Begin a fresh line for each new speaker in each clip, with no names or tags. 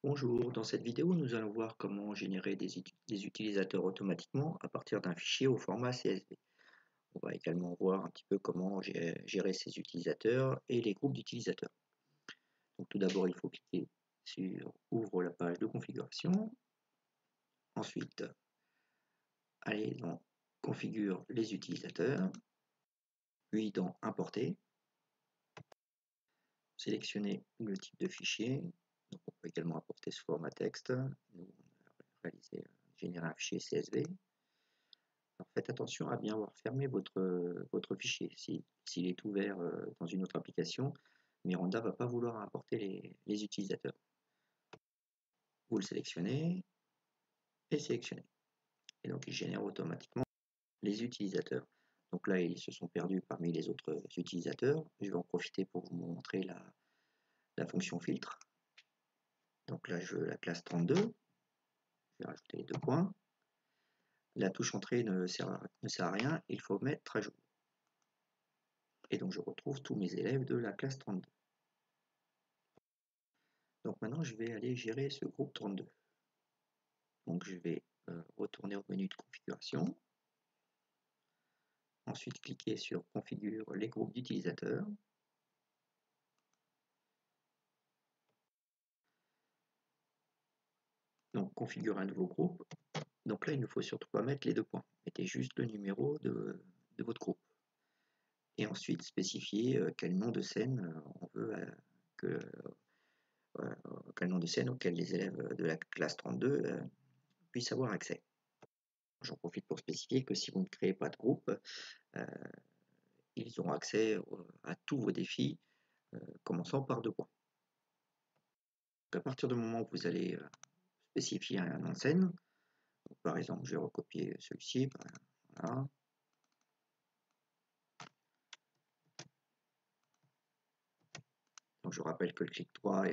Bonjour, dans cette vidéo, nous allons voir comment générer des utilisateurs automatiquement à partir d'un fichier au format CSV. On va également voir un petit peu comment gérer ces utilisateurs et les groupes d'utilisateurs. Donc tout d'abord, il faut cliquer sur Ouvre la page de configuration. Ensuite, aller dans Configure les utilisateurs, puis dans Importer. Sélectionner le type de fichier. Donc on peut également importer ce format texte. Nous, on a générer un fichier CSV. Alors faites attention à bien avoir fermé votre fichier. S'il est ouvert dans une autre application, Miranda ne va pas vouloir importer les utilisateurs. Vous le sélectionnez et sélectionnez. Et donc il génère automatiquement les utilisateurs. Donc là, ils se sont perdus parmi les autres utilisateurs. Je vais en profiter pour vous montrer la fonction filtre. Donc là, je veux la classe 32. Je vais rajouter les 2 points. La touche entrée ne sert à rien, il faut mettre à jour. Et donc je retrouve tous mes élèves de la classe 32. Donc maintenant je vais aller gérer ce groupe 32. Donc je vais retourner au menu de configuration. Ensuite cliquer sur Configure les groupes d'utilisateurs. Donc configure un nouveau groupe. Donc là il ne faut surtout pas mettre les 2 points. Mettez juste le numéro de votre groupe. Et ensuite spécifier quel nom de scène on veut quel nom de scène auquel les élèves de la classe 32 puissent avoir accès. J'en profite pour spécifier que si vous ne créez pas de groupe, ils auront accès à tous vos défis, commençant par 2 points. Donc à partir du moment où vous allez spécifier un nom de scène, donc par exemple, je vais recopier celui-ci, voilà. Donc je rappelle que le clic droit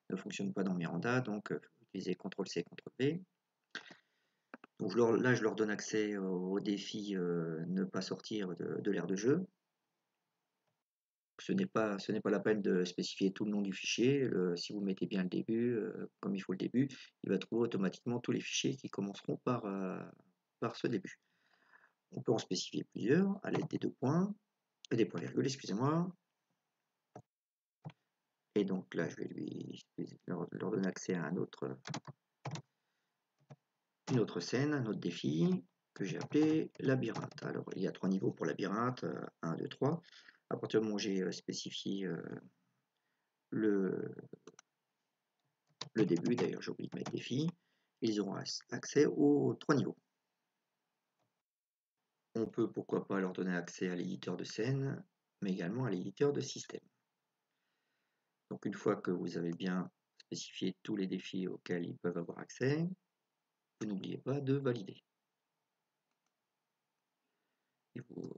ne fonctionne pas dans Miranda, donc utilisez CTRL-C, CTRL-V. Donc là, je leur donne accès au défi ne pas sortir de l'aire de jeu. Ce n'est pas la peine de spécifier tout le nom du fichier. Si vous mettez bien le début, comme il faut le début, il va trouver automatiquement tous les fichiers qui commenceront par ce début. On peut en spécifier plusieurs à l'aide des 2 points, des points virgules, excusez-moi. Et donc là, je vais leur donner accès à une autre scène, un autre défi que j'ai appelé labyrinthe. Alors, il y a 3 niveaux pour labyrinthe, 1, 2, 3. À partir du moment où j'ai spécifié le début, d'ailleurs j'ai oublié de mettre défi, ils auront accès aux 3 niveaux. On peut pourquoi pas leur donner accès à l'éditeur de scène, mais également à l'éditeur de système. Donc une fois que vous avez bien spécifié tous les défis auxquels ils peuvent avoir accès, vous n'oubliez pas de valider. Il vous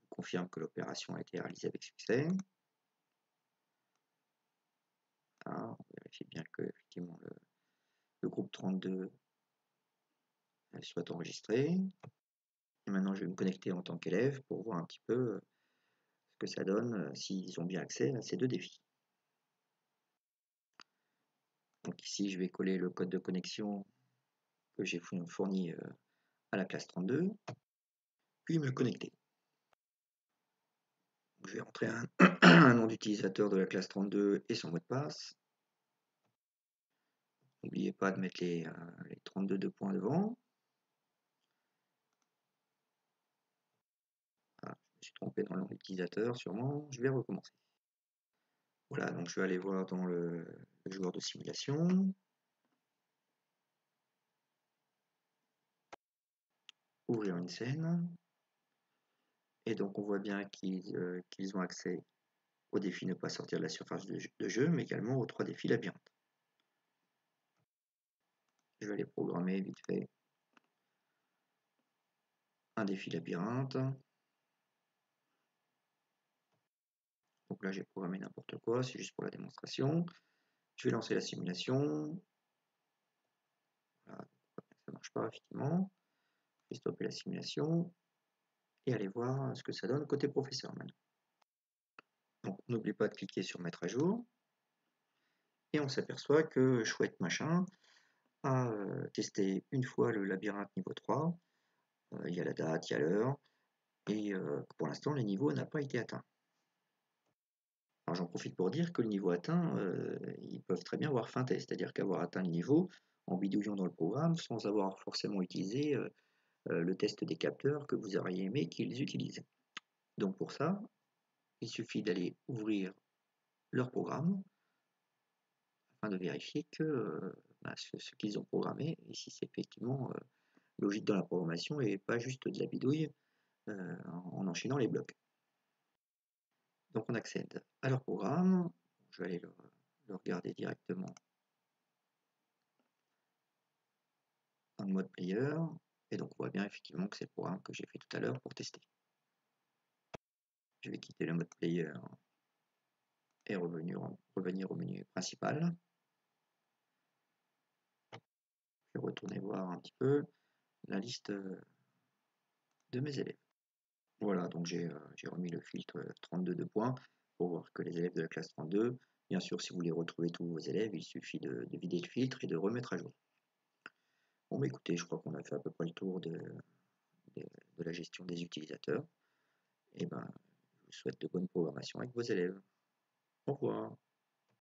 confirme que l'opération a été réalisée avec succès. Ah, on vérifie bien que effectivement le groupe 32 soit enregistré. Et maintenant je vais me connecter en tant qu'élève pour voir un petit peu ce que ça donne s'ils ont bien accès à ces 2 défis. Donc ici je vais coller le code de connexion que j'ai fourni à la classe 32, puis me connecter. Donc, je vais rentrer un nom d'utilisateur de la classe 32 et son mot de passe. N'oubliez pas de mettre les 32 2 points devant. Ah, je me suis trompé dans le nom d'utilisateur sûrement, je vais recommencer. Voilà, donc je vais aller voir dans le joueur de simulation. Ouvrir une scène. Et donc on voit bien qu'ils ont accès au défi ne pas sortir de la surface de jeu, mais également aux 3 défis labyrinthe. Je vais aller programmer vite fait un défi labyrinthe. Donc là j'ai programmé n'importe quoi, c'est juste pour la démonstration. Je vais lancer la simulation. Voilà, ça ne marche pas effectivement. Je vais stopper la simulation et aller voir ce que ça donne côté professeur maintenant. Donc n'oubliez pas de cliquer sur mettre à jour. Et on s'aperçoit que chouette machin a testé une fois le labyrinthe niveau 3, il y a la date, il y a l'heure, et pour l'instant le niveau n'a pas été atteint. Alors j'en profite pour dire que le niveau atteint, ils peuvent très bien avoir feinté, c'est-à-dire qu'avoir atteint le niveau en bidouillant dans le programme sans avoir forcément utilisé le test des capteurs que vous auriez aimé qu'ils utilisent. Donc pour ça, il suffit d'aller ouvrir leur programme afin de vérifier que ce qu'ils ont programmé, et si c'est effectivement logique dans la programmation et pas juste de la bidouille en enchaînant les blocs. Donc on accède à leur programme, je vais aller le regarder directement en mode player, et donc on voit bien effectivement que c'est le programme que j'ai fait tout à l'heure pour tester. Je vais quitter le mode player et revenir au menu principal. Je vais retourner voir un petit peu la liste de mes élèves. Voilà, donc j'ai remis le filtre 32 de points pour voir que les élèves de la classe 32, bien sûr, si vous voulez retrouver tous vos élèves, il suffit de vider le filtre et de remettre à jour. Bon, bah écoutez, je crois qu'on a fait à peu près le tour de la gestion des utilisateurs. Et ben, je vous souhaite de bonnes programmations avec vos élèves. Au revoir.